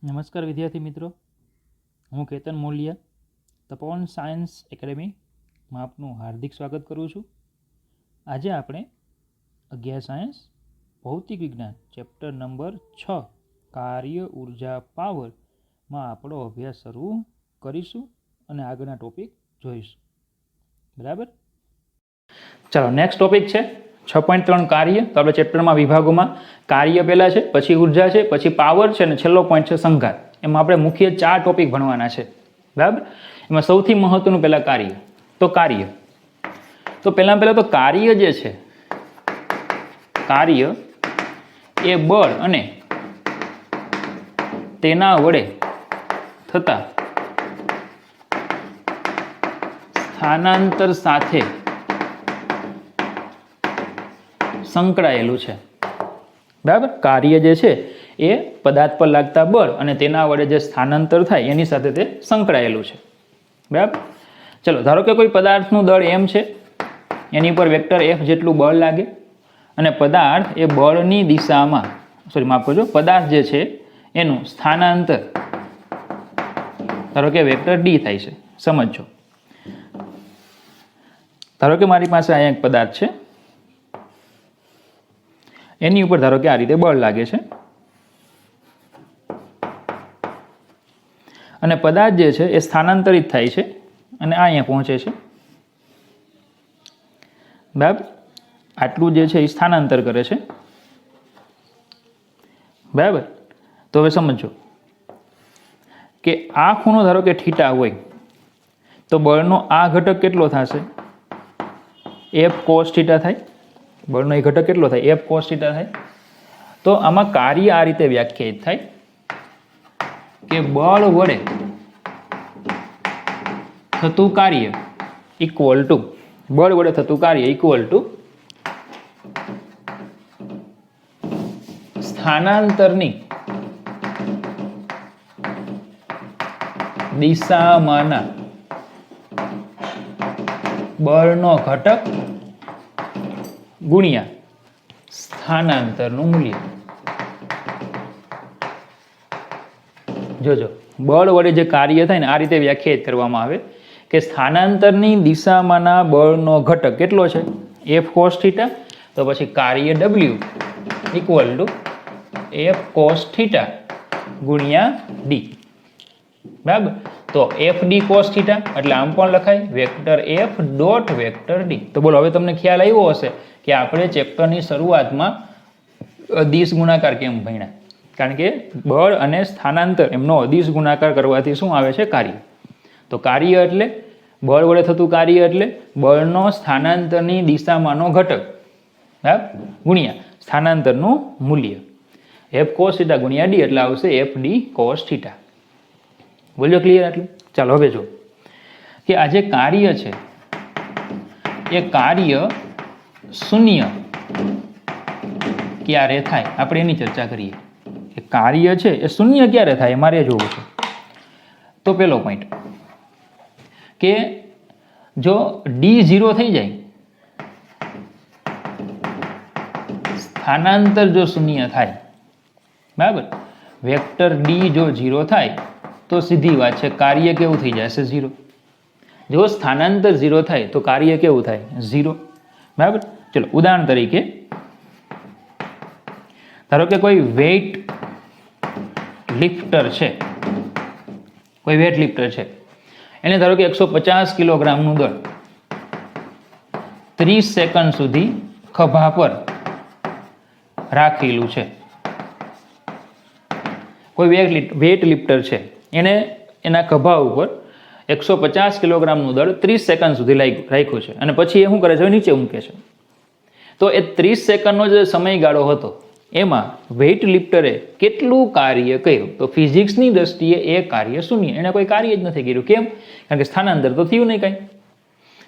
નમસ્કાર વિદ્યાર્થી મિત્રો, હું કેતન મોલિયા તપોવન સાયન્સ એકેડેમીમાં આપનું હાર્દિક સ્વાગત કરું છું. આજે આપણે અગિયાર સાયન્સ ભૌતિક વિજ્ઞાન ચેપ્ટર નંબર 6 કાર્ય ઉર્જા પાવરમાં આપણો અભ્યાસ શરૂ કરીશું અને આગળના ટોપિક જોઈશું. બરાબર, ચાલો નેક્સ્ટ ટોપિક છે 6.3 કાર્ય. તો આપણે ચેપ્ટરમાં વિભાગોમાં કાર્ય પહેલાં છે, પછી ઉર્જા છે, પછી પાવર છે અને છેલ્લો પોઈન્ટ છે સંઘાત. એમાં આપણે મુખ્ય 4 ટોપિક ભણવાના છે. બરાબર, એમાં સૌથી મહત્વનું પહેલાં કાર્ય. તો કાર્ય તો પહેલાં તો કાર્ય જે છે, કાર્ય એ બળ અને તેના વડે થતા સ્થાનાંતર સાથે સંકળાયેલું છે. બરાબર, કાર્ય જે છે એ પદાર્થ પર લાગતા બળ અને તેના વડે જે સ્થાનાંતર થાય એની સાથે તે સંકળાયેલું છે. બરાબર, ચલો ધારો કે કોઈ પદાર્થનું દળ m છે, એની પર વેક્ટર f જેટલું બળ લાગે અને પદાર્થ એ બળની દિશામાં માફ કરજો, પદાર્થ જે છે એનું સ્થાનાંતર ધારો કે વેક્ટર d થાય છે. સમજો, ધારો કે મારી પાસે અહીંયા એક પદાર્થ છે, એની ઉપર ધારો કે આ રીતે બળ લાગે છે અને પદાર્થ જે છે એ સ્થાનાંતરિત થાય છે અને આ અહીંયા પહોંચે છે. બરાબર, આટલું જે છે એ સ્થાનાંતર કરે છે. બરાબર, તો હવે સમજો કે આ ખૂણો ધારો કે થીટા હોય તો બળનો આ ઘટક કેટલો થશે? f cos થીટા થાય. બળનો એ ઘટક કેટલો થાય? f cos થીટા થાય. તો આમાં કાર્ય આ રીતે વ્યાખ્યાયિત થાય કે બળ વડે થતું કાર્ય ઇક્વલ ટુ બળ વડે થતું કાર્ય ઇક્વલ ટુ સ્થાનાંતરની દિશામાંના બળનો ઘટક ગુણ્યા સ્થાનાંતરનું મૂલ્ય. જોજો, બળ વડે જે કાર્ય થાય ને આ રીતે વ્યાખ્યાયિત કરવામાં આવે કે સ્થાનાંતરની દિશામાંના બળનો ઘટક કેટલો છે? f cos theta. તો પછી કાર્ય w equal to f cos theta ગુણ્યા d. બરાબર, તો f d cos થીટા એટલે આમ પણ લખાય vector f dot vector d. તો બોલો, હવે તમને ખ્યાલ આવ્યો હશે કે આપણે ચેપ્ટરની શરૂઆતમાં અદિશ ગુણાકાર કેમ ભણ્યા? કારણ કે બળ અને સ્થાનાંતર એમનો અદિશ ગુણાકાર કરવાથી શું આવે છે? કાર્ય. તો કાર્ય એટલે બળ વડે થતું કાર્ય એટલે બળનો સ્થાનાંતરની દિશામાંનો ઘટક, બરાબર, ગુણ્યા સ્થાનાંતરનું મૂલ્ય f cos થીટા ગુણ્યા d એટલે આવશે f d cos થીટા. બોલ્યો ક્લિયર આટલું? ચાલો હવે જો કે આ જે કાર્ય છે એ કાર્ય શૂન્ય ક્યારે થાય આપણે એની ચર્ચા કરીએ. કે કાર્ય છે એ શૂન્ય ક્યારે થાય મારે જોવું છે. તો પેલો પોઈન્ટ કે જો d 0 થઈ જાય, સ્થાનાંતર જો શૂન્ય થાય, બરાબર, વેક્ટર d જો 0 થાય તો સીધી વાત છે કાર્ય કેવું થઈ જશે? 0. જો સ્થાનાંતર 0 થાય તો કાર્ય કેવું થાય? 0. બરાબર, ચલો ઉદાહરણ તરીકે ધારો કે કોઈ વેઇટ લિફ્ટર છે, કોઈ વેટ લિફ્ટર છે, એને ધારો કે 150 કિલોગ્રામનું દળ 30 સેકન્ડ સુધી ખભા પર રાખેલું છે. કોઈ વેટ લિફ્ટર છે, એને એના ખભા ઉપર 150 કિલોગ્રામનું દળ 30 સેકન્ડ સુધી રાખ્યું છે અને પછી એ શું કરે છે? નીચે મૂકે છે. તો એ 30 સેકન્ડનો જે સમયગાળો હતો એમાં વેઇટ લિફ્ટરે કેટલું કાર્ય કર્યું? તો ફિઝિક્સની દ્રષ્ટિએ એ કાર્ય શૂન્ય, એને કોઈ કાર્ય જ નથી કર્યું. કેમ? કારણ કે સ્થાનાંતર તો થયું નહીં કાંઈ.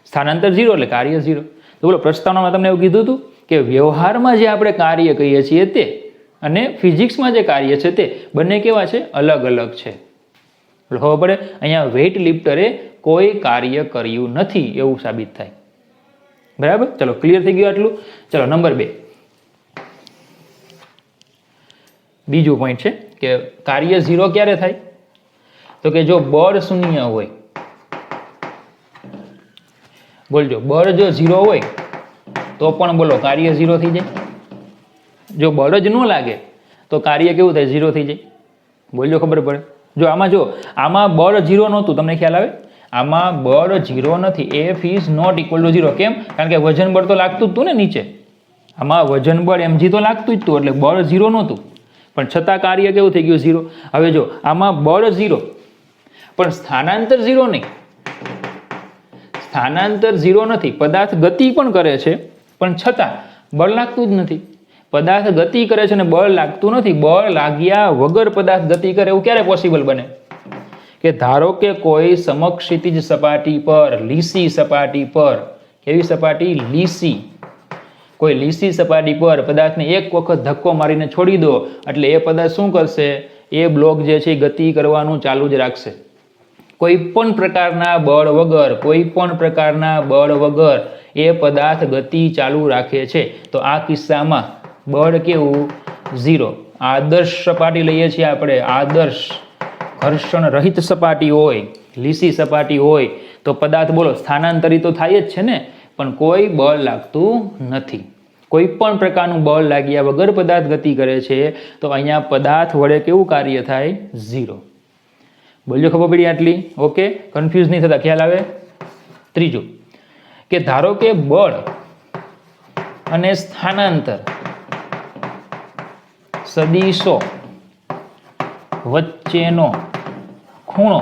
સ્થાનાંતર 0 એટલે કાર્ય 0. તો બોલો, પ્રસ્તાવનામાં તમને એવું કીધું હતું કે વ્યવહારમાં જે આપણે કાર્ય કહીએ છીએ તે અને ફિઝિક્સમાં જે કાર્ય છે તે બંને કેવા છે? અલગ અલગ છે. ખબર પડે? અહીંયા વેઇટ લિફ્ટરે કોઈ કાર્ય કર્યું નથી એવું સાબિત થાય. બરાબર, ચલો ક્લિયર થઈ ગયું આટલું? ચલો નંબર 2, બીજો પોઈન્ટ છે કે કાર્ય 0 ક્યારે થાય? તો કે જો બળ શૂન્ય હોય, બોલજો બળ જો 0 હોય તો પણ બોલો કાર્ય 0 થઈ જાય. જો બળ જ ન લાગે તો કાર્ય કેવું થાય? 0 થઈ જાય. બોલજો ખબર પડે. જો આમાં બળ 0 નહોતું, તમને ખ્યાલ આવે? આમાં બળ 0 નથી. F is not equal to 0. કેમ? કારણ કે વજન બળ તો લાગતું જ હતું ને નીચે. આમાં વજન બળ mg તો લાગતું જ હતું, એટલે બળ 0 નહોતું, પણ છતાં કાર્ય કેવું થઈ ગયું? 0. હવે જો આમાં બળ 0 પણ સ્થાનાંતર 0 નહીં. સ્થાનાંતર 0 નથી. પદાર્થ ગતિ પણ કરે છે પણ છતાં બળ લાગતું જ નથી. પદાર્થ ગતિ કરે છે અને બળ લાગતું નથી. બળ લાગ્યા વગર પદાર્થ ગતિ કરે એવું ક્યારે પોસિબલ બને? કે ધારો કે કોઈ સમક્ષિતિજ સપાટી પર, લીસી સપાટી પર, કેવી સપાટી? લીસી. કોઈ લીસી સપાટી પર પદાર્થને એક વખત ધક્કો મારીને છોડી દો એટલે એ પદાર્થ શું કરશે? એ બ્લોક જે છે ગતિ કરવાનું ચાલુ જ રાખશે. કોઈ પણ પ્રકારના બળ વગર, કોઈ પણ પ્રકારના બળ વગર એ પદાર્થ ગતિ ચાલુ રાખે છે. તો આ કિસ્સામાં બળ કેવું? 0. આદર્શ સપાટી લઈએ છીએ આપણે. આદર્શ ઘર્ષણ રહિત સપાટી હોય, લીસી સપાટી હોય તો પદાર્થ બોલો સ્થાનાંતરિત તો થાય જ છે ને, પણ કોઈ બળ લાગતું નથી. કોઈ પણ પ્રકારનું બળ લાગ્યા વગર પદાર્થ ગતિ કરે છે. તો અહીંયા પદાર્થ વડે કેવું કાર્ય થાય? 0. બોલજો ખબર પડી આટલી? ઓકે, કન્ફ્યુઝ નહીં થતા, ખ્યાલ આવે? ત્રીજું કે ધારો કે બળ અને સ્થાનાંતર સદિશો વચ્ચેનો ખૂણો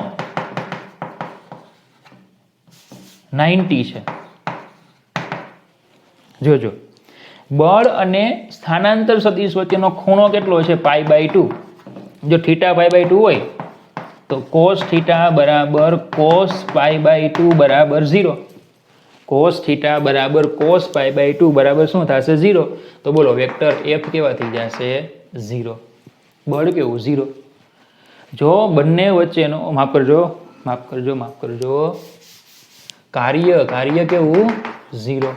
90 છે. જોજો, બળ અને સ્થાનાંતર સદિશ વચ્ચેનો ખૂણો કેટલો છે? π/2. જો θ π/2 હોય તો cos θ બરાબર cos π/2 બરાબર 0. cos θ બરાબર cos π/2 બરાબર શું થશે? 0. તો બોલો વેક્ટર F કેવા થઈ જશે? 0. બળ કેવું? 0. જો બંને વચ્ચેનો માફ કરજો કાર્ય કેવું? 0.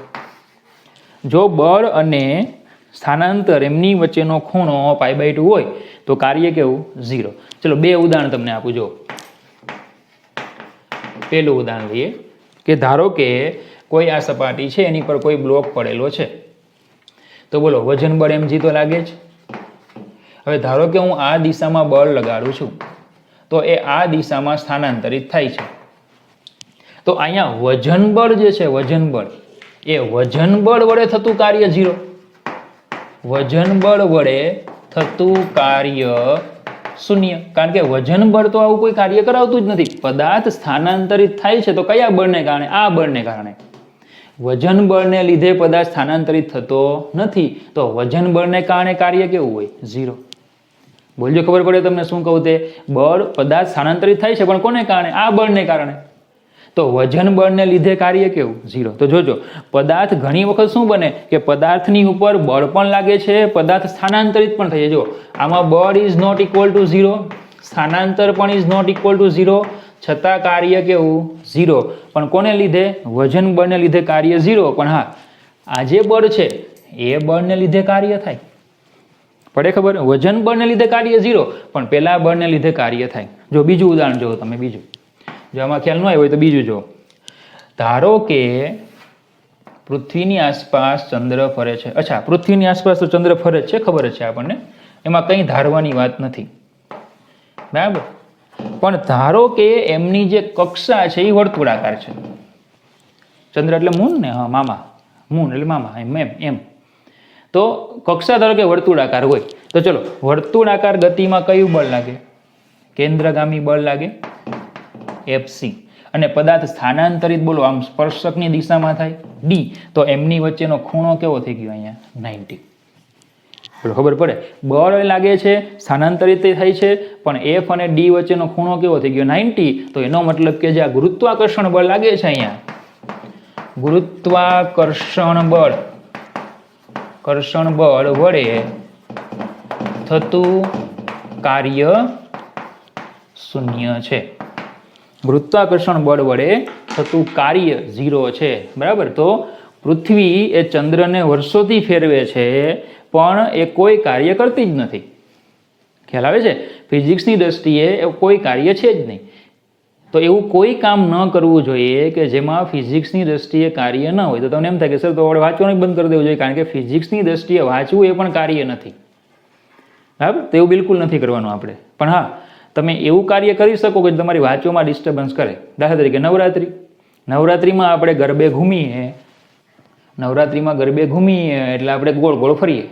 જો બળ અને સ્થાનાંતર એમની વચ્ચેનો ખૂણો π/2 હોય તો કાર્ય કેવું? 0. ચલો 2 ઉદાહરણ તમને આપું. જો પહેલું ઉદાહરણ લઈએ કે ધારો કે કોઈ આ સપાટી છે, એની પર કોઈ બ્લોક પડેલો છે. તો બોલો વજન બળ mg તો લાગે જ. હવે ધારો કે હું આ દિશામાં બળ લગાડું છું તો એ આ દિશામાં સ્થાનાંતરિત થાય છે. તો અહીંયા વજન બળ જે છે, વજન બળ, એ વજન બળ વડે થતું કાર્ય 0. વજન બળ વડે થતું કાર્ય 0. કારણ કે વજન બળ તો આવું કોઈ કાર્ય કરાવતું જ નથી. પદાર્થ સ્થાનાંતરિત થાય છે તો કયા બળને કારણે? આ બળને કારણે. વજન બળને લીધે પદાર્થ સ્થાનાંતરિત થતો નથી. તો વજન બળને કારણે કાર્ય કેવું હોય? 0. બોલજો ખબર પડે તમને શું કહું તે? બળ પદાર્થ સ્થાનાંતરિત થાય છે પણ કોને કારણે? આ બળને કારણે. તો વજન બળને લીધે કાર્ય કેવું? 0. તો જોજો, પદાર્થ ઘણી વખત શું બને કે પદાર્થની ઉપર બળ પણ લાગે છે, પદાર્થ સ્થાનાંતરિત પણ થઈ જાય. જો આમાં બળ ઇઝ નોટ ઇક્વલ ટુ 0, સ્થાનાંતર પણ ઇઝ નોટ ઇક્વલ ટુ 0, છતાં કાર્ય કેવું? 0. પણ કોને લીધે? વજન બળને લીધે કાર્ય 0. પણ હા, આ જે બળ છે એ બળને લીધે કાર્ય થાય. પડે ખબર? વજન બળને લીધે કાર્ય 0, પણ પેલા બળને લીધે કાર્ય થાય. જો બીજું ઉદાહરણ જુઓ તમે. બીજું, જો આમાં ખ્યાલ ન આવ્યો હોય તો બીજું જુઓ. ધારો કે પૃથ્વીની આસપાસ ચંદ્ર ફરે છે. અચ્છા, પૃથ્વીની આસપાસ તો ચંદ્ર ફરે જ છે, ખબર જ છે આપણને, એમાં કંઈ ધારવાની વાત નથી, બરાબર. પણ ધારો કે એમની જે કક્ષા છે એ વર્તુળાકાર છે. ચંદ્ર એટલે મૂન ને? હા, મામા. મૂન એટલે મામા, એમ. તો કક્ષા ધારો કે વર્તુળાકાર હોય તો ચલો, વર્તુળાકાર ગતિમાં કયું બળ લાગે? કેન્દ્રગામી બળ લાગે, Fc. અને પદાર્થ સ્થાનાંતરિત બોલો આમ સ્પર્શકની દિશામાં થાય, D. તો એમની વચ્ચેનો ખૂણો કેવો થઈ ગયો? અહીંયા 90. બોલો ખબર પડે? બળ લાગે છે, સ્થાનાંતરિત થાય છે, પણ F અને D વચ્ચેનો ખૂણો કેવો થઈ ગયો? 90. તો એનો મતલબ કે જે આ ગુરુત્વાકર્ષણ બળ લાગે છે અહીંયા, ગુરુત્વાકર્ષણ બળ વડે થતું કાર્ય 0 છે. ગુરુત્વાકર્ષણ બળ વડે થતું કાર્ય 0 છે, બરાબર. તો પૃથ્વી એ ચંદ્રને વર્ષોથી ફેરવે છે પણ એ કોઈ કાર્ય કરતી જ નથી. ખ્યાલ આવે છે? ફિઝિક્સની દ્રષ્ટિએ કોઈ કાર્ય છે જ નહીં. તો એવું કોઈ કામ ન કરવું જોઈએ કે જેમાં ફિઝિક્સની દ્રષ્ટિએ કાર્ય ન હોય. તો તમને એમ થાય કે સર તો આપણે વાંચવાનું બંધ કરી દેવું જોઈએ, કારણ કે ફિઝિક્સની દ્રષ્ટિએ વાંચવું એ પણ કાર્ય નથી. બરાબર? તો એવું બિલકુલ નથી કરવાનું આપણે. પણ હા, તમે એવું કાર્ય કરી શકો કે તમારી વાંચવામાં ડિસ્ટર્બન્સ કરે. દાખલા તરીકે નવરાત્રિમાં આપણે ગરબે ઘૂમીએ એટલે આપણે ગોળ ગોળ ફરીએ.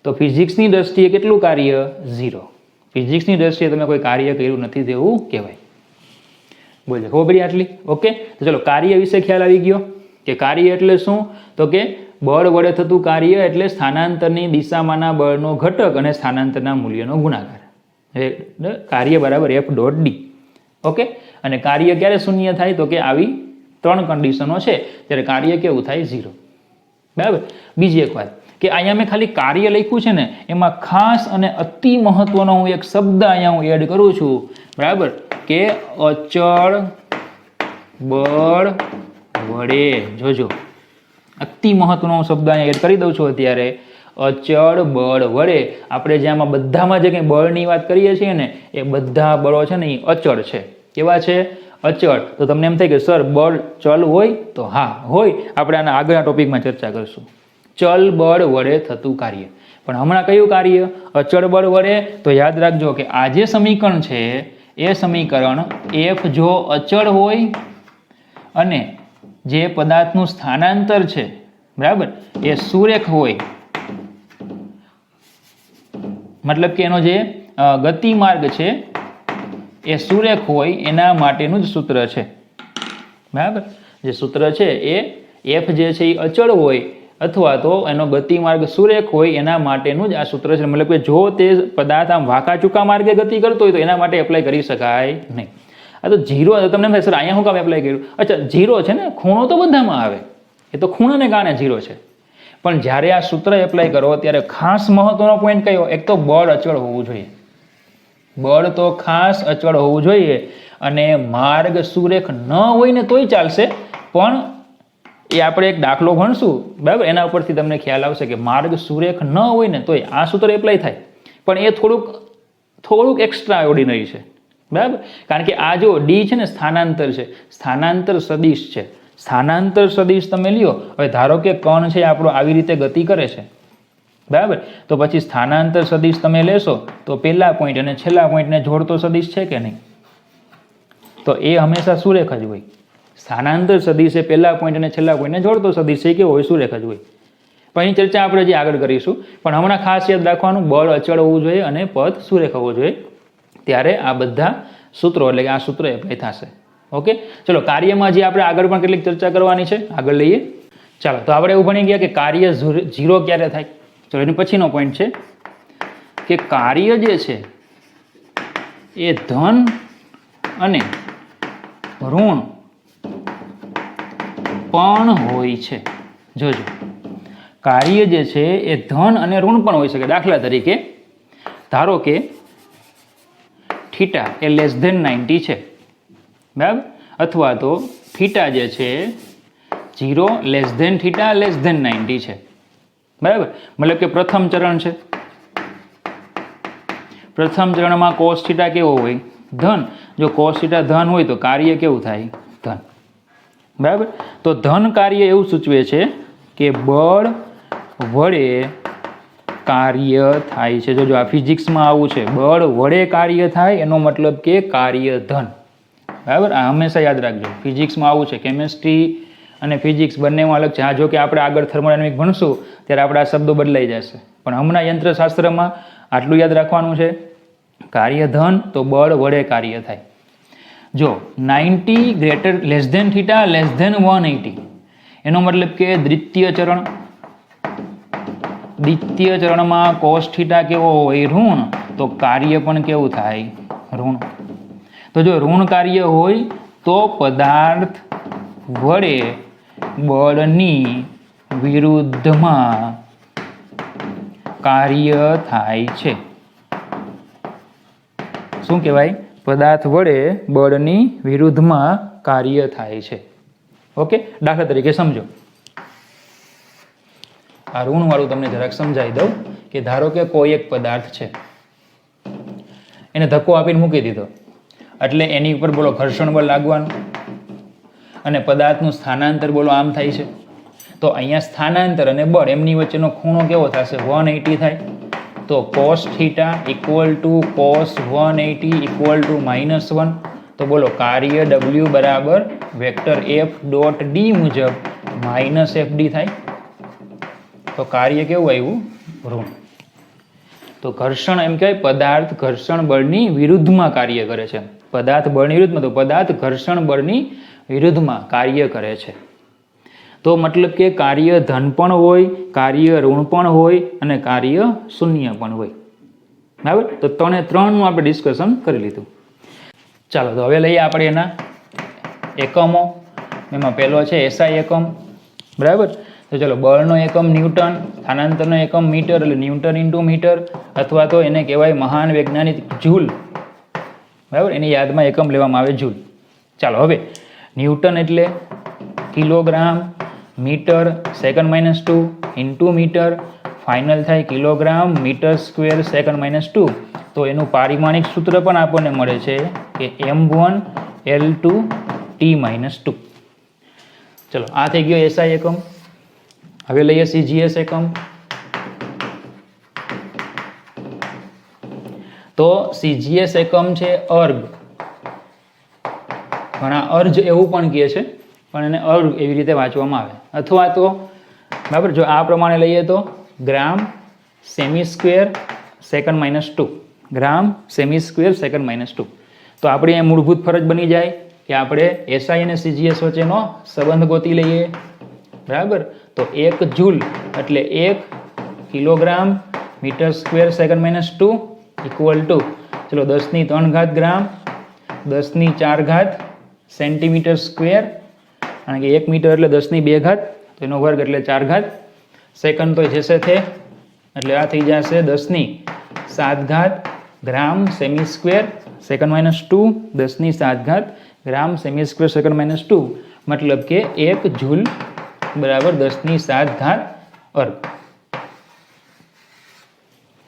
તો ફિઝિક્સની દ્રષ્ટિએ કેટલું કાર્ય? 0. ફિઝિક્સની દ્રષ્ટિએ તમે કોઈ કાર્ય કર્યું નથી તેવું કહેવાય. બોલો, ખબર પડી આટલી? ઓકે. તો ચલો, કાર્ય વિશે ખ્યાલ આવી ગયો કે કાર્ય એટલે શું? તો કે બળ વડે થતું કાર્ય એટલે સ્થાનાંતરની દિશામાંના બળનો ઘટક અને સ્થાનાંતરના મૂલ્યનો ગુણાકાર. કાર્ય બરાબર F.D. ઓકે. અને કાર્ય ક્યારે શૂન્ય થાય? તો કે આવી 3 કન્ડિશનો છે ત્યારે કાર્ય કેવું થાય? 0. બરાબર. બીજી એક વાત કે અહીંયા મેં ખાલી કાર્ય લખ્યું છે ને, એમાં ખાસ અને અતિ મહત્વનો હું એક શબ્દ અહીંયા હું એડ કરું છું. બરાબર? કે અચળ બળ વડે. જોજો, અતિ મહત્વનો શબ્દ અહીંયા એડ કરી દઉં છું અત્યારે. અચળ બળ વડે. આપણે જે આમાં બધામાં જે કંઈ બળની વાત કરીએ છીએ ને, એ બધા બળો છે ને એ અચળ છે. કેવા છે? અચળ. તો તમને એમ થાય કે સર બળ ચલ હોય? તો હા હોય. આપણે આના આગળના ટોપિકમાં ચર્ચા કરીશું. ચલ બળ વડે થતું કાર્ય. પણ હમણાં કયું કાર્ય? અચળ બળ વડે. તો યાદ રાખજો કે આ જે સમીકરણ છે એ સમીકરણ F જો અચળ હોય અને જે પદાર્થનું સ્થાનાંતર છે, બરાબર, એ સુરેખ હોય, મતલબ કે એનો જે ગતિ માર્ગ છે એ સુરેખ હોય, એના માટેનું જ સૂત્ર છે. બરાબર? જે સૂત્ર છે એ F જે છે એ અચળ હોય અથવા તો એનો ગતિ માર્ગ સુરેખ હોય, એના માટેનું જ આ સૂત્ર છે. મતલબ કે જો તે પદાર્થ આમ વાંકા ચૂકા માર્ગે ગતિ કરતો હોય તો એના માટે એપ્લાય કરી શકાય નહીં. આ તો 0, તમને એમ થાય સર અહીંયા શું કામ એપ્લાય કર્યું? અચ્છા, 0 છે ને, ખૂણો તો બધામાં આવે, એ તો ખૂણાને કારણે 0 છે. પણ જ્યારે આ સૂત્ર એપ્લાય કરો ત્યારે ખાસ મહત્વનો પોઈન્ટ કયો? એક તો બળ અચળ હોવું જોઈએ. બળ તો ખાસ અચળ હોવું જોઈએ. અને માર્ગ સુરેખ ન હોય ને તોય ચાલશે, પણ એ આપણે એક દાખલો ભણશું, બરાબર, એના ઉપરથી તમને ખ્યાલ આવશે કે માર્ગ સુરેખ ન હોય ને તોય આ સૂત્ર એપ્લાય થાય. પણ એ થોડુંક એક્સ્ટ્રા ઓર્ડિનરી છે. બરાબર? કારણ કે આ જો ડી છે ને, સ્થાનાંતર છે, સ્થાનાંતર સદિશ છે. સ્થાનાંતર સદિશ તમે લ્યો. હવે ધારો કે કણ છે આપણો આવી રીતે ગતિ કરે છે, બરાબર, તો પછી સ્થાનાંતર સદિશ તમે લેશો તો પહેલા પોઈન્ટ અને છેલ્લા પોઈન્ટને જોડતો સદિશ છે કે નહીં? તો એ હંમેશા સુરેખ જ હોય. સ્થાનાંતર સદિશ એ પહેલા પોઈન્ટ અને છેલ્લા પોઈન્ટને જોડતો સદિશ છે કે હોય? સુરેખ જ હોય. પણ એની ચર્ચા આપણે જે આગળ કરીશું. પણ હમણાં ખાસ યાદ રાખવાનું, બળ અચળ હોવું જોઈએ અને પદ સુરેખ હોવો જોઈએ. ત્યારે આ બધા સૂત્રો, એટલે કે આ સૂત્ર એપ્લાય થશે. ઓકે. ચલો, કાર્યમાં જે આપણે આગળ પણ કેટલીક ચર્ચા કરવાની છે, આગળ લઈએ. ચાલો, તો આપણે એવું ભણી ગયા કે કાર્ય 0 ક્યારે થાય. ચલો, એની પછીનો પોઈન્ટ છે કે કાર્ય જે છે એ ધન અને ઋણ પણ હોય છે. જોજો, કાર્ય જે છે એ ધન અને ઋણ પણ હોઈ શકે. દાખલા તરીકે ધારો કે થીટા એ <90 છે, બરાબર, અથવા તો થીટા જે છે 0 θ <90 છે, બરાબર. મતલબ કે પ્રથમ ચરણ છે. પ્રથમ ચરણમાં cos θ કેવો હોય? ધન. જો cos θ ધન હોય તો કાર્ય કેવું થાય? ધન. બરાબર. તો ધન કાર્ય એવું સૂચવે છે કે બળ વડે કાર્ય થાય છે. જો આ ફિઝિક્સમાં આવું છે, બળ વડે કાર્ય થાય એનો મતલબ કે કાર્ય ધન. બરાબર? આ હંમેશા યાદ રાખજો. ફિઝિક્સમાં આવું છે. કેમેસ્ટ્રી અને ફિઝિક્સ બંનેમાં અલગ છે. હા, જો કે આપણે આગળ થર્મોડાયનેમિક ભણશું ત્યારે આપણે આ શબ્દો બદલાઈ જશે. પણ હમણાં યંત્રશાસ્ત્રમાં આટલું યાદ રાખવાનું છે, કાર્ય ધન તો બળ વડે કાર્ય થાય. જો 90 θ < 180 એનો મતલબ કે દ્વિતીય ચરણમાં cos θ કેવો હોય? ઋણ. તો કાર્ય પણ કેવું થાય? ઋણ. તો જો ઋણ કાર્ય હોય તો પદાર્થ વડે બળની વિરુદ્ધમાં કાર્ય થાય છે. શું કહેવાય? પદાર્થ વડે બળની વિરુદ્ધમાં કાર્ય થાય છે. ઓકે. દાખલા તરીકે સમજો, આ ઋણ વાળું તમને જરાક સમજાવી દઉં કે ધારો કે કોઈ એક પદાર્થ છે, એને ધક્કો આપીને મૂકી દીધો એટલે એની ઉપર બોલો ઘર્ષણ બળ લાગવાનું અને પદાર્થનું સ્થાનાંતર બોલો આમ થાય છે. તો અહીંયા સ્થાનાંતર અને બળ એમની વચ્ચેનો ખૂણો કેવો થશે 180 થાય. તો cos theta equal to cos 180 equal to -1. તો બોલો કાર્ય W બરાબર વેક્ટર F ડોટ ડી મુજબ -FD થાય. તો કાર્ય કેવું આવ્યું ઋણ. તો ઘર્ષણ એમ કહેવાય પદાર્થ ઘર્ષણ બળની વિરુદ્ધમાં કાર્ય કરે છે. પદાર્થ બળની વિરુદ્ધમાં તો પદાર્થ ઘર્ષણ બળની વિરુદ્ધમાં કાર્ય કરે છે. તો મતલબ કે કાર્ય ધન પણ હોય, કાર્ય ઋણ પણ હોય અને કાર્ય શૂન્ય પણ હોય. બરાબર. તો 3 એ 3નું આપણે ડિસ્કશન કરી લીધું. ચાલો તો હવે લઈએ આપણે એના એકમો. એમાં પહેલો છે SI એકમ. બરાબર. તો ચલો બળનો એકમ ન્યૂટન, સ્થાનાંતરનો એકમ મીટર એટલે ન્યૂટન ઇન્ટુ મીટર, અથવા તો એને કહેવાય મહાન વૈજ્ઞાનિક જૂલ. બરાબર. એની યાદમાં એકમ લેવામાં આવે જૂલ. ચાલો હવે ન્યૂટન એટલે kilogram, metre (2) into metre, final થાય કિલોગ્રામ મીટર સ્ક્વેર (2). તો એનું પારિમાણિક સૂત્ર પણ આપણને મળે છે કે m1 L2 T-2. ચલો આ થઈ ગયો SI એકમ. હવે લઈએ CGS એકમ. તો CGS એકમ છે અર્ગ. ઘણા અર્જ એવું પણ કહે છે, પણ એને અર્ગ એવી રીતે વાંચવામાં આવે. અથવા તો બરાબર જો આ પ્રમાણે લઈએ તો ગ્રામ સેમી સ્ક્વેર (2). ગ્રામ સેમી સ્ક્વેર (2). તો આપણી અહીંયા મૂળભૂત ફરજ બની જાય કે આપણે SI અને CGS વચ્ચેનો સંબંધ ગોતી લઈએ. બરાબર. તો 1 જૂલ એટલે 1 kilogram metre square (2) equal to ચલો 10³ ગ્રામ 10⁴ સેન્ટીમીટર સ્ક્વેર, કારણ કે 1 મીટર એટલે 10⁵, તો એનો વર્ગ એટલે 4 સેકન્ડ તો જશે છે એટલે આ થઈ જશે 10⁷ ગ્રામ સેમી સ્ક્વેર (2), 10⁷ ગ્રામ સેમી સ્ક્વેર (2). મતલબ કે 1 જૂલ બરાબર 10⁷ અર્ગ.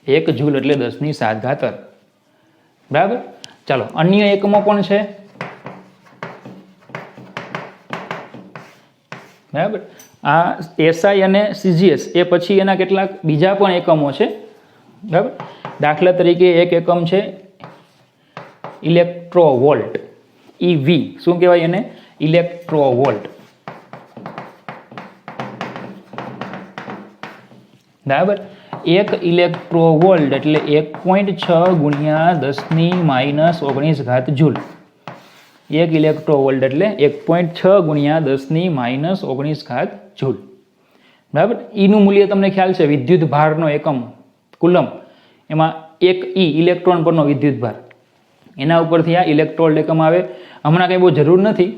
1 જૂલ એટલે 10⁷ અર્ગ. બરાબર. ચાલો અન્ય એકમો પણ છે. બરાબર. આ SI અને CGS એ પછી એના કેટલાક બીજા પણ એકમો છે. બરાબર. દાખલા તરીકે એક એકમ છે ઇલેક્ટ્રોવોલ્ટ, EV. શું કહેવાય એને? ઇલેક્ટ્રોવોલ્ટ. બરાબર. 1 ઇલેક્ટ્રોવોલ્ટ એટલે 1.6 ગુણ્યા 10⁻⁻⁹ જૂલ. 1 ઇલેક્ટ્રોવોલ્ટ એટલે 1.6 ગુણ્યા 10⁻⁻⁹ જૂલ. બરાબર. ઈનું મૂલ્ય તમને ખ્યાલ છે, વિદ્યુત ભારનો એકમ કુલમ. એમાં 1 E ઇલેક્ટ્રોન પરનો વિદ્યુત ભાર, એના ઉપરથી આ ઇલેક્ટ્રોવોલ્ટ એકમ આવે. હમણાં કંઈ બહુ જરૂર નથી,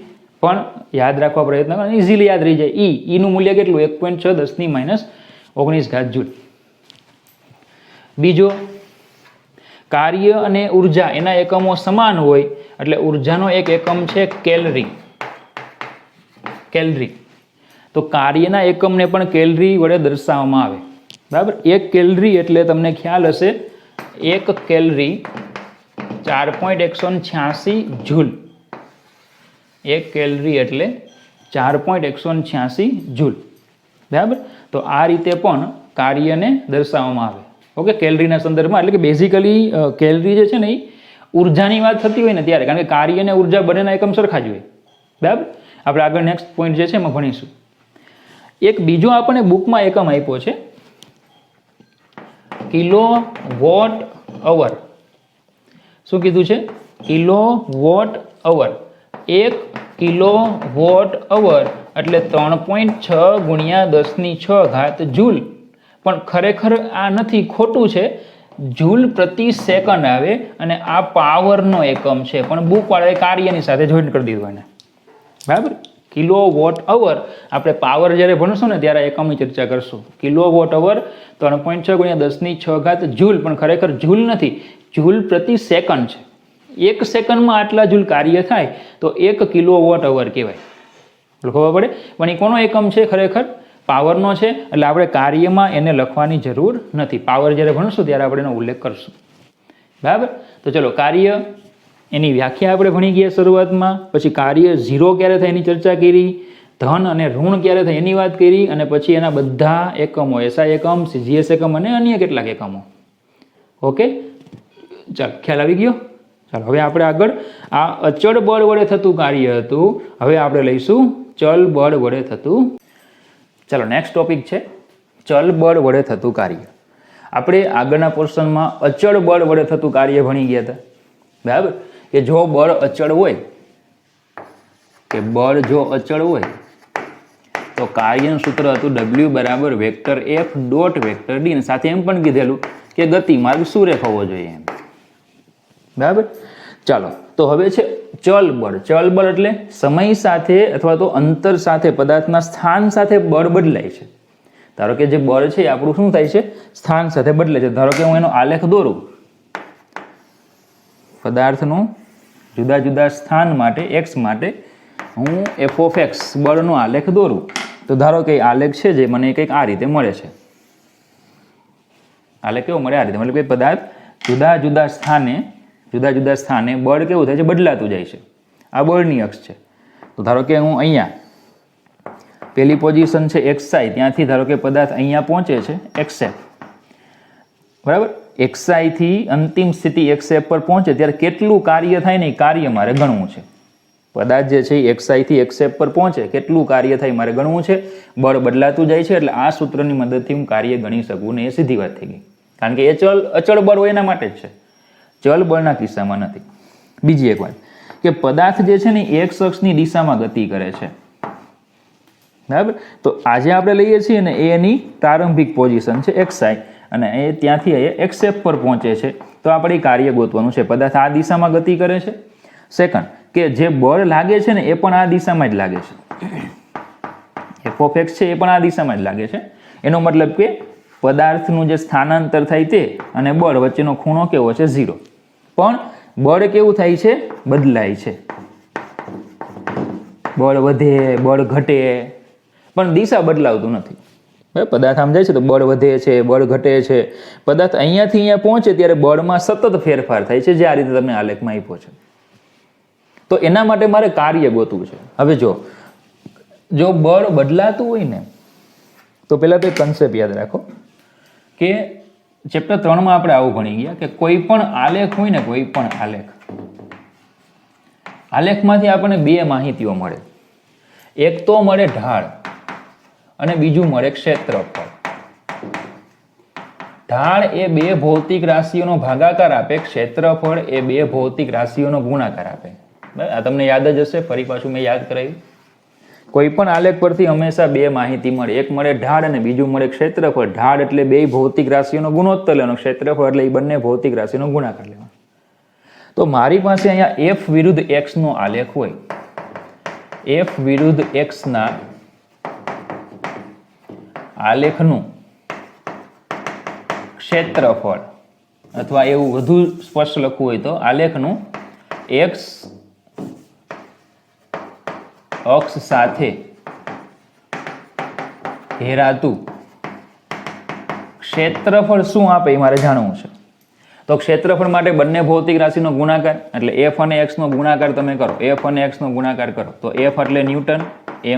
પણ યાદ રાખવા પ્રયત્ન કરો, ઇઝીલી યાદ રહી જાય. ઈનું મૂલ્ય કેટલું? 1.6 10⁻⁻⁹ જૂલ. બીજો કાર્ય અને ઉર્જા એના એકમો સમાન હોય એટલે ઉર્જાનો એક એકમ છે કેલરી. કેલરી. તો કાર્યના એકમને પણ કેલરી વડે દર્શાવવામાં આવે. બરાબર. 1 કેલરી એટલે તમને ખ્યાલ હશે 1 કેલરી 4.186 જૂલ. 1 કેલરી એટલે 4.186 જૂલ. બરાબર. તો આ રીતે પણ કાર્યને દર્શાવવામાં આવે. ઓકે. કેલરીના સંદર્ભમાં, એટલે કે બેઝિકલી કેલરી જે છે ને એ ઉર્જાની વાત થતી હોય ને ત્યારે, કારણ કે કાર્ય અને ઉર્જા બંનેના એકમ સરખા જ હોય. બરાબર. આપણે આગળ નેક્સ્ટ પોઈન્ટ જે છે એમાં ભણીશું. એક બીજો આપણને બુકમાં એકમ આપ્યો છે કિલોવોટ અવર. શું કીધું છે? Kilowatt hour. 1 કિલોવોટ અવર એટલે 3.6 ગુણ્યા 10⁶ જૂલ. પણ ખરેખર આ નથી, ખોટું છે. જૂલ પ્રતિ સેકન્ડ આવે અને આ પાવરનો એકમ છે, પણ બુકવાળાએ કાર્યની સાથે જોઈન્ટ કરી દીધું એને. બરાબર. કિલોવોટ અવર આપણે પાવર જ્યારે ભણશું ને ત્યારે એકમની ચર્ચા કરશું. કિલોવોટ અવર 3.6 ગુણ્યા 10⁶ જૂલ, પણ ખરેખર જૂલ નથી, જૂલ પ્રતિ સેકન્ડ છે. 1 સેકન્ડમાં આટલા જૂલ કાર્ય થાય તો 1 કિલોવોટ અવર કહેવાય. ખબર પડે? પણ એ કોનો એકમ છે? ખરેખર પાવરનો છે. એટલે આપણે કાર્યમાં એને લખવાની જરૂર નથી. પાવર જ્યારે ભણશું ત્યારે આપણે એનો ઉલ્લેખ કરશું. બરાબર. તો ચલો કાર્ય એની વ્યાખ્યા આપણે ભણી ગયા શરૂઆતમાં, પછી કાર્ય 0 ક્યારે થાય એની ચર્ચા કરી, ધન અને ઋણ ક્યારે થાય એની વાત કરી, અને પછી એના બધા એકમો, એસઆઈ એકમ, સીજીએસ એકમ અને અન્ય કેટલાક એકમો. ઓકે, ચાલો ખ્યાલ આવી ગયો. ચાલો હવે આપણે આગળ આ અચળ બળ વડે થતું કાર્ય હતું, હવે આપણે લઈશું ચલ બળ વડે થતું. ચાલો નેક્સ્ટ ટોપિક છે ચલ બળ વડે થતું કાર્ય. આપણે આગળના પોર્શનમાં અચળ બળ વડે થતું કાર્ય ભણી ગયા હતા, બરાબર? કે જો બળ અચળ હોય, કે બળ જો અચળ હોય તો કાર્યનું સૂત્ર હતું W બરાબર vector F dot vector D, અને સાથે એમ પણ કીધેલું કે ગતિમાર્ગ સુરેખ હોવો જોઈએ એમ, બરાબર? ચાલો તો હવે છે ચલ બળ. ચલ બળ એટલે સમય સાથે અથવા તો અંતર સાથે પદાર્થના સ્થાન સાથે બળ બદલાય છે. ધારો કે જે બળ છે આપણું શું થાય છે, સ્થાન સાથે બદલે છે. ધારો કે હું એનો આલેખ દોરું, પદાર્થનું જુદા જુદા સ્થાન માટે x માટે હું f of x બળનો આલેખ દોરું, તો ધારો કે આલેખ છે જે મને કંઈક આ રીતે મળે છે. આલેખ કેવો મળે? આ રીતે. મતલબ કે પદાર્થ જુદા જુદા સ્થાને બળ કેવું થાય છે, બદલાતું જાય છે. આ બળની અક્ષ છે. તો ધારો કે હું અહીંયા પહેલી પોઝિશન છે xi, ત્યાંથી ધારો કે પદાર્થ અહીંયા પહોંચે છે xf, બરાબર? xi થી અંતિમ સ્થિતિ xf પર પહોંચે ત્યારે કેટલું કાર્ય થાય ને એ કાર્ય મારે ગણવું છે. પદાર્થ જે છે એ xi થી xf પર પહોંચે, કેટલું કાર્ય થાય મારે ગણવું છે. બળ બદલાતું જાય છે, એટલે આ સૂત્રની મદદથી હું કાર્ય ગણી શકું ને, એ સીધી વાત થઈ ગઈ. કારણ કે એ અચળ બળ હોય એના માટે જ છે, ચલ બળના કિસ્સામાં નથી. બીજી એક વાત કે પદાર્થ જે છે ને એક અક્ષની દિશામાં ગતિ કરે છે, બરાબર? તો આજે આપણે લઈએ છીએ ને એની પ્રારંભિક પોઝિશન છે xi, અને એ ત્યાંથી એ xf પર પહોંચે છે. તો આપણે કાર્ય ગોતવાનું છે. પદાર્થ આ દિશામાં ગતિ કરે છે. સેકન્ડ કે જે બળ લાગે છે ને એ પણ આ દિશામાં જ લાગે છે. f of x છે એ પણ આ દિશામાં જ લાગે છે. એનો મતલબ કે પદાર્થનું જે સ્થાનાંતર થાય તે અને બળ વચ્ચેનો ખૂણો કેવો છે? 0. પણ બળ કેવું થાય છે? બદલાય છે. બળ વધે, બળ ઘટે, પણ દિશા બદલાવતું નથી. પદાર્થ આમ જાય છે તો બળ વધે છે, બળ ઘટે છે. પદાર્થ અહીંયાથી અહીંયા પહોંચે ત્યારે બળમાં સતત ફેરફાર થાય છે, જે આ રીતે તમને આલેખમાં આપ્યો છે. તો એના માટે મારે કાર્ય ગોતવું છે. હવે જો બળ બદલાતું હોય ને, તો પહેલા તો એક કન્સેપ્ટ યાદ રાખો કે ચેપ્ટર 3માં આપણે આવું ભણી ગયા કે કોઈ પણ આલેખ હોય ને, કોઈ પણ આલેખમાંથી આપણને બે માહિતીઓ મળે. એક તો મળે ઢાળ અને બીજું મળે ક્ષેત્રફળ. ઢાળ એ બે ભૌતિક રાશિઓનો ભાગાકાર આપે, ક્ષેત્રફળ એ બે ભૌતિક રાશિઓનો ગુણાકાર આપે. આ તમને યાદ જ હશે, ફરી પાછું મેં યાદ કરાવ્યું. કોઈ પણ આલેખ પરથી હંમેશા બે માહિતી મળે. એક મળે ઢાળ અને બીજું મળે ક્ષેત્રફળ. ઢાળ એટલે બે ભૌતિક રાશિઓનો ગુણોત્તર લેવાનો, ક્ષેત્રફળ એટલે એ બંને ભૌતિક રાશિનો ગુણાકાર લેવાનો. તો મારી પાસે અહીંયા f વિરુદ્ધ x નો આલેખ હોય, f વિરુદ્ધ x ના આલેખનું ક્ષેત્રફળ, અથવા એવું વધુ સ્પષ્ટ લખવું હોય તો આલેખનું x અક્ષ સાથે ઘેરાતું ક્ષેત્રફળ શું આપે એ મારે જાણવું છે. તો ક્ષેત્રફળ માટે બંને ભૌતિક રાશિનો ગુણાકાર, એટલે f અને x નો ગુણાકાર તમે કરો. f અને x નો ગુણાકાર કરો તો f એટલે ન્યૂટન,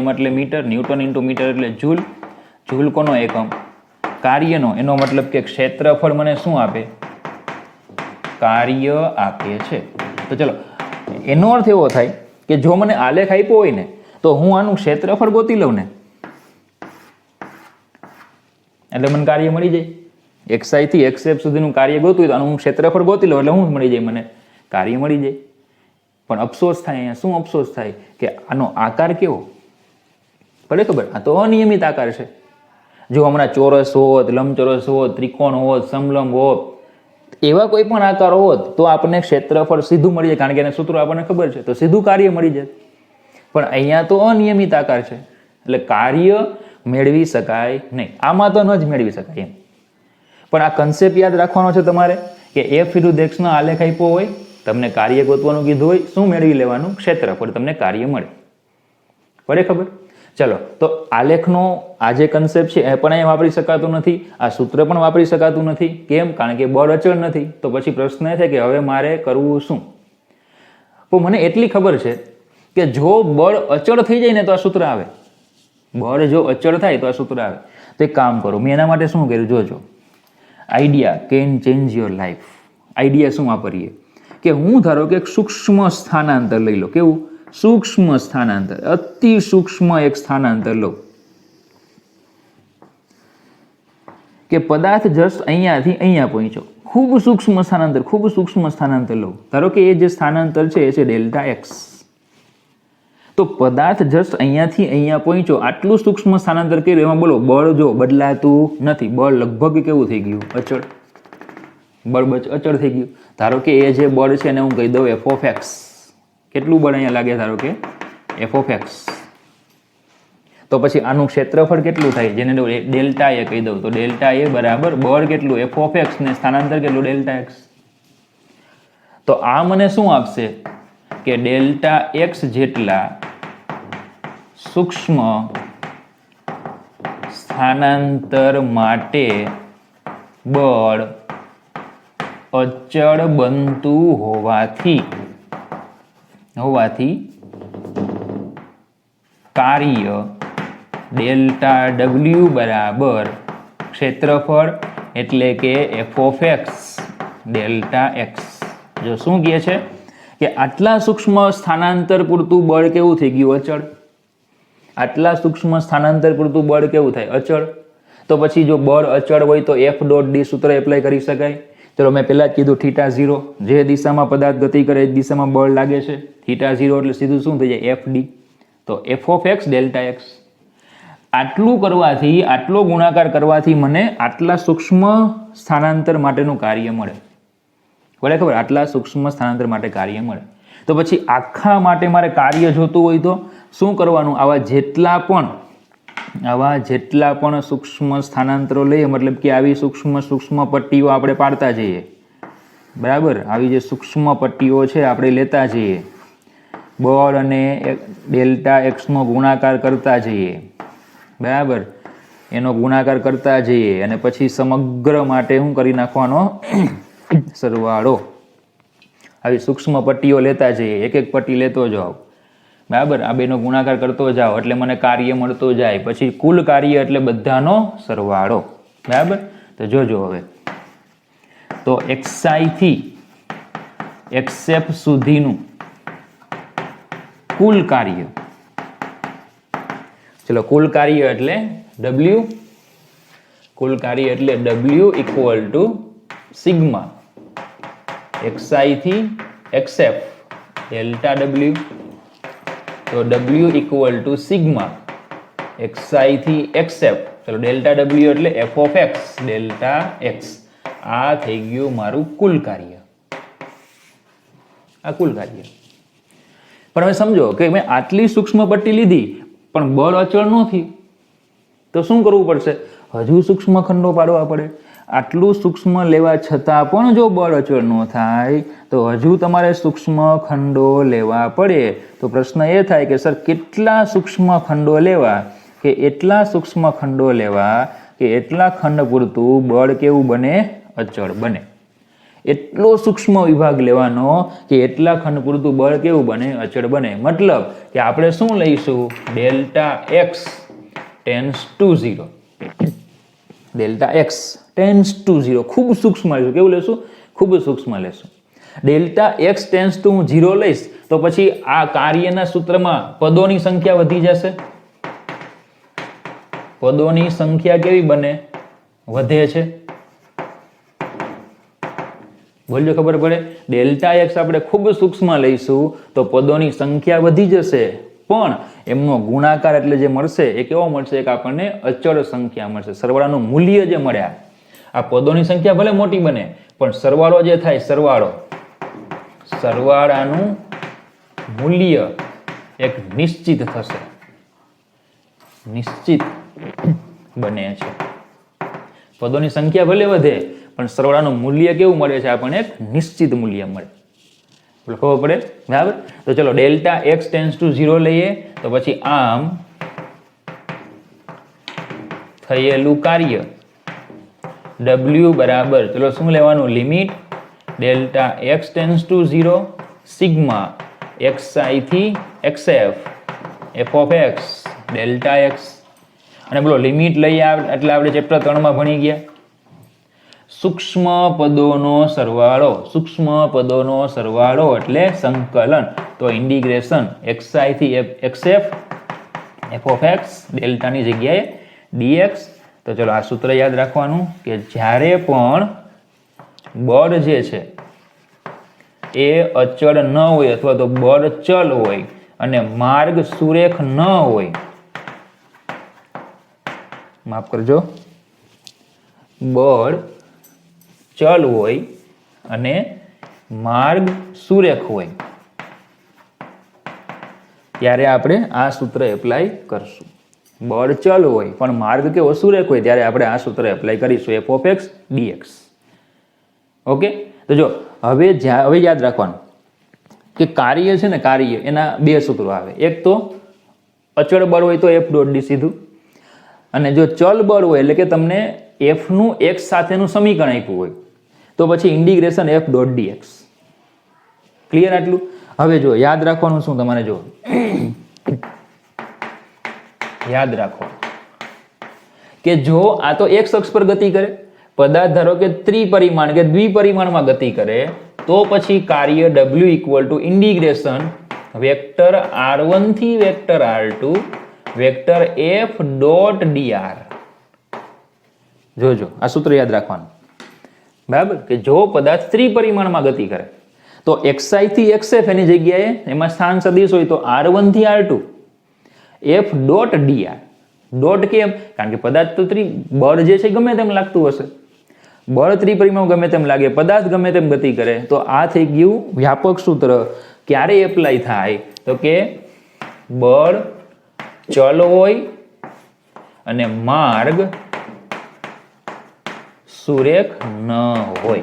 m એટલે મીટર, ન્યૂટન ઇન્ટુ મીટર એટલે જૂલ. જૂલ કોનો એકમ? કાર્યનો. એનો મતલબ કે ક્ષેત્રફળ મને શું આપે? કાર્ય આપે છે. તો ચલો, એનો અર્થ એવો થાય કે જો મને આલેખ આપ્યો હોય ને, તો હું આનું ક્ષેત્રફળ ગોતી લઉં ને, એટલે મને કાર્ય મળી જાય. xi થી xf સુધીનું કાર્ય ગોતું હોય તો આનું હું ક્ષેત્રફળ ગોતી લઉં એટલે હું મળી જાય, મને કાર્ય મળી જાય. પણ અફસોસ થાય અહીંયા. શું અફસોસ થાય? કે આનો આકાર કેવો પડે ખબર? આ તો અનિયમિત આકાર છે. જો હમણાં ચોરસ હોત, લંબચોરસ હોત, ત્રિકોણ હોત, સમલંબ હોત, એવા કોઈ પણ આકાર હોત તો આપણને ક્ષેત્રફળ સીધું મળી જાય, કારણ કે એના સૂત્રો આપણને ખબર છે, તો સીધું કાર્ય મળી જાય. પણ અહીંયા તો અનિયમિત આકાર છે, એટલે કાર્ય મેળવી શકાય નહીં. આમાં તો ન જ મેળવી શકાય એમ. પણ આ કન્સેપ્ટ યાદ રાખવાનો છે તમારે કે f વિરુદ્ધ x નો આલેખ આપ્યો હોય, તમને કાર્ય ગોતવાનું કીધું હોય, શું મેળવી લેવાનું? ક્ષેત્રફળ. તમને કાર્ય મળે. પડે ખબર? ચલો, તો આલેખનો આ જે કન્સેપ્ટ છે એ પણ અહીંયા વાપરી શકાતું નથી, આ સૂત્ર પણ વાપરી શકાતું નથી. કેમ? કારણ કે બળ અચળ નથી. તો પછી પ્રશ્ન એ છે કે હવે મારે કરવું શું? તો મને એટલી ખબર છે કે જો બળ અચળ થઈ જાય ને તો આ સૂત્ર આવે. બળ જો અચળ થાય તો આ સૂત્ર આવે. તો એક કામ કરો, મેં એના માટે શું કર્યું જોજો. Idea can change your life. Idea શું વાપરીએ કે હું ધારો કે એક સૂક્ષ્મ સ્થાનાંતર લઈ લો. કેવું? સૂક્ષ્મ સ્થાનાંતર, અતિ સૂક્ષ્મ એક સ્થાનાંતર લો કે પદાર્થ જસ્ટ અહીંયાથી અહીંયા પહોંચ્યો. ખૂબ સૂક્ષ્મ સ્થાનાંતર, ખૂબ સૂક્ષ્મ સ્થાનાંતર લો. ધારો કે એ જે સ્થાનાંતર છે એ છે ડેલ્ટા એક્સ. તો પદાર્થ જસ્ટ અહીંયાથી અહીંયા પહોંચ્યો, આટલું સૂક્ષ્મ સ્થાનાંતર કર્યું, એમાં બોલો બળ જો બદલાતું નથી. બળ લગભગ કેવું થઈ ગયું? અચળ. બળ અચળ થઈ ગયું. ધારો કે એ જે બળ છે એને હું કહી દઉં એફ ઓફ એક્સ. કેટલું બળ અહીંયા લાગે? ધારો કે એફ ઓફ એક્સ. તો પછી આનું ક્ષેત્રફળ કેટલું થાય? જેને ડેલ્ટા એ કહી દઉં તો ડેલ્ટા એ બરાબર બળ કેટલું? એફ ઓફ એક્સ ને સ્થાનાંતર કેટલું? Delta x. તો આ મને શું આપશે કે ડેલ્ટા એક્સ જેટલા સૂક્ષ્મ સ્થાનાંતર માટે બળ અચળ બનતું હોવાથી કાર્ય ડેલ્ટા ડબલ્યુ બરાબર ક્ષેત્રફળ એટલે કે F of X delta x. જો શું કહે છે કે આટલા સૂક્ષ્મ સ્થાનાંતર પૂરતું બળ કેવું થઈ ગયું? અચળ. આટલા સૂક્ષ્મ સ્થાનાંતર પૂરતું બળ કેવું થાય? અચળ. તો પછી જો બળ અચળ હોય તો એફ ડોટ ડી સૂત્ર એપ્લાય કરી શકાય. ચલો, મેં પહેલાં જ કીધું થીટા 0, જે દિશામાં પદાર્થ ગતિ કરે એ દિશામાં બળ લાગે છે. થીટા 0 એટલે સીધું શું થઈ જાય? F D. તો F of X delta X. આટલું કરવાથી, આટલો ગુણાકાર કરવાથી મને આટલા સૂક્ષ્મ સ્થાનાંતર માટેનું કાર્ય મળે. બરાબર? ખબર? આટલા સૂક્ષ્મ સ્થાનાંતર માટે કાર્ય મળે. તો પછી આખા માટે મારે કાર્ય જોતું હોય તો શું કરવાનું? આવા જેટલા પણ સૂક્ષ્મ સ્થાનાંતરો લઈએ, મતલબ કે આવી સૂક્ષ્મ પટ્ટીઓ આપણે પાડતા જઈએ. બરાબર? આવી જે સૂક્ષ્મ પટ્ટીઓ છે આપણે લેતા જઈએ, બળ અને ડેલ્ટા એક્સનો ગુણાકાર કરતા જઈએ. બરાબર? એનો ગુણાકાર કરતા જઈએ અને પછી સમગ્ર માટે શું કરી નાખવાનો? સરવાળો. આવી સૂક્ષ્મ પટ્ટીઓ લેતા જઈએ, એક એક પટ્ટી લેતો જાઓ. બરાબર? આ બેનો ગુણાકાર કરતો જાઓ એટલે મને કાર્ય મળતો જાય. પછી કુલ કાર્ય એટલે બધાનો સરવાળો. બરાબર? તો જોજો હવે. તો xi થી xf સુધીનું કુલ કાર્ય. ચલો, કુલ કાર્ય એટલે w. કુલ કાર્ય એટલે w equal to sigma xi થી xf ડેલ્ટા w. તો w equal to sigma xi થી xf. ચલો, ડેલ્ટા w એટલે f of x delta x. આ થઈ ગયું મારું કુલ કાર્ય. આ કુલ કાર્ય. પણ હવે સમજો કે મેં આટલી સૂક્ષ્મ પટ્ટી લીધી પણ બળ અચળ ન થયું, તો શું કરવું પડશે? હજુ સૂક્ષ્મ ખંડો પાડવા પડે. આટલું સૂક્ષ્મ લેવા છતાં પણ જો બળ અચળ ન થાય તો હજુ તમારે સૂક્ષ્મ ખંડો લેવા પડે. તો પ્રશ્ન એ થાય કે સર કેટલા સૂક્ષ્મ ખંડો લેવા કે એટલા સૂક્ષ્મ ખંડો લેવા કે એટલા ખંડ પૂરતું બળ કેવું બને? અચળ બને. એટલો સૂક્ષ્મ વિભાગ લેવાનો કે એટલા ખંડ પૂરતું બળ કેવું બને? અચળ બને. મતલબ કે આપણે શું લઈશું? Delta x tense two 0. Delta x tense two 0. ખૂબ સૂક્ષ્મ લેશું. કેવું લેશું? ખૂબ સૂક્ષ્મ લેશું. ડેલ્ટા એક્સ ટેન્સ ટુ હું 0 લઈશ તો પછી આ કાર્યના સૂત્રમાં પદોની સંખ્યા વધી જશે. પદોની સંખ્યા કેવી બને? વધે છે. બોલ્યો, ખબર પડે? ડેલ્ટા એક્સ આપણે ખૂબ સૂક્ષ્મ લઈશું તો પદોની સંખ્યા વધી જશે, પણ એમનો ગુણાકાર એટલે જે મળશે એ કેવો મળશે? એક આપણને અચળ સંખ્યા મળશે. સરવાળાનું મૂલ્ય જે મળ્યા, આ પદોની સંખ્યા ભલે મોટી બને પણ સરવાળો જે થાય, સરવાળાનું મૂલ્ય એક નિશ્ચિત થશે. નિશ્ચિત બને છે. પદોની સંખ્યા ભલે વધે પણ સરવાળાનું મૂલ્ય કેવું મળે છે? આપણને એક નિશ્ચિત મૂલ્ય મળે. ખબર પડે? બરાબર? તો ચલો, ડેલ્ટા એક્સ ટેન્સ ટુ 0 લઈએ તો પછી આમ થયેલું કાર્ય W બરાબર ચલો શું લેવાનું limit delta x tense two 0 sigma xi થી xf f of x delta x અને બોલો લિમિટ લઈ એટલે આપણે ચેપ્ટર 3 માં ભણી ગયા સૂક્ષ્મ પદોનો સરવાળો એટલે સંકલન તો ઇન્ટિગ્રેશન xi થી xf f ઓફ x ડેલ્ટાની જગ્યાએ dx તો ચલો આ સૂત્ર યાદ રાખવાનું કે જ્યારે પણ બળ જે છે એ અચળ ન હોય અથવા તો બળ ચલ હોય અને માર્ગ સુરેખ ન હોય માફ કરજો બળ ચલ હોય અને માર્ગ સુરેખ હોય ત્યારે આપણે આ સૂત્ર એપ્લાય કરશું બળ ચલ હોય પણ માર્ગ કેવો સુરેખ હોય ત્યારે આપણે આ સૂત્ર એપ્લાય કરીશું f of x dx okay તો જો હવે યાદ રાખવાનું કે કાર્ય છે ને કાર્ય એના બે સૂત્રો આવે એક તો અચળ બળ હોય તો f ડોટ ડી સીધું અને જો ચલ બળ હોય એટલે કે તમને f નું x સાથેનું સમીકરણ આપ્યું હોય તો પછી integration f dot dx clear આટલું હવે જો યાદ રાખવાનું શું તમારે જો યાદ રાખો કે જો આ તો x અક્ષ પર ગતિ કરે પદાર્થ ધારો કે ત્રિપરિમાણ કે દ્વિપરિમાણમાં ગતિ કરે તો પછી કાર્ય w equal to integration vector r1 થી vector r2 vector f dot dr જોજો આ સૂત્ર યાદ રાખવાનું બરાબર કે જો પદાર્થ ત્રિપરિમાણમાં ગતિ કરે તો xi થી xf એની જગ્યાએ એમાં સ્થાન સદિશ હોય તો r1 થી r2 f dot dr dot કેમ કારણ કે પદાર્થ તો બળ જે છે ગમે તેમ લાગતું હશે બળ ત્રિપરિમાણ ગમે તેમ લાગે પદાર્થ ગમે તેમ ગતિ કરે તો આ થઈ ગયું વ્યાપક સૂત્ર ક્યારે એપ્લાય થાય તો કે બળ ચલ હોય અને માર્ગ સુરેખ ન હોય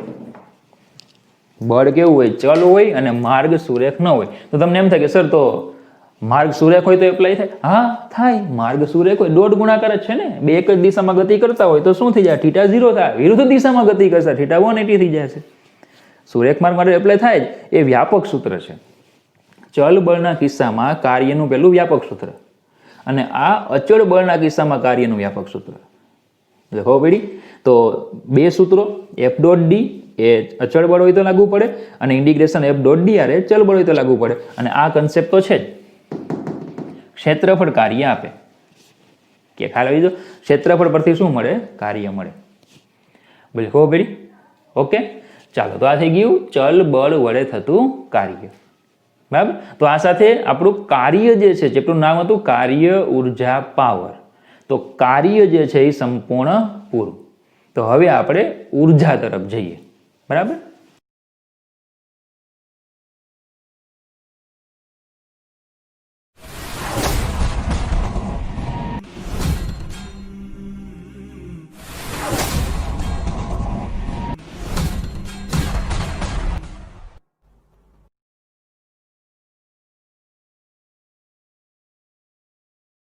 બળ કેવું હોય ચલ હોય અને માર્ગ સુરેખ ન હોય તો તમને એમ થાય કે સર તો માર્ગ સુરેખ હોય તો એપ્લાય થાય હા થાય માર્ગ સુરેખ હોય ડોટ ગુણાકાર જ છે ને બે એક જ દિશામાં ગતિ કરતા હોય તો શું થઈ જાય θ 0 થાય વિરુદ્ધ દિશામાં ગતિ કરશે θ 180 થઈ જશે સુરેખ માર્ગ માટે એપ્લાય થાય જ એ વ્યાપક સૂત્ર છે ચલ બળના કિસ્સામાં કાર્યનું પેલું વ્યાપક સૂત્ર અને આ અચળ બળના કિસ્સામાં કાર્યનું વ્યાપક સૂત્ર ખબર પડી તો બે સૂત્રો f ડોટ ડી એ અચળ બળ હોય તો લાગુ પડે અને ઇન્ટિગ્રેશન f ડોટ dr એ ચલ બળ હોય તો લાગુ પડે અને આ કન્સેપ્ટ તો છે જ ક્ષેત્રફળ કાર્ય આપે કે ખ્યાલ આવી દો ક્ષેત્રફળ પરથી શું મળે કાર્ય મળે બોલે ખબર પડી ઓકે ચાલો તો આ થઈ ગયું ચલ બળ વડે થતું કાર્ય બરાબર તો આ સાથે આપણું કાર્ય જે છે ચેપ્ટરનું નામ હતું કાર્ય ઉર્જા પાવર તો કાર્ય જે છે એ સંપૂર્ણ પૂરું તો હવે આપણે ઉર્જા તરફ જઈએ બરાબર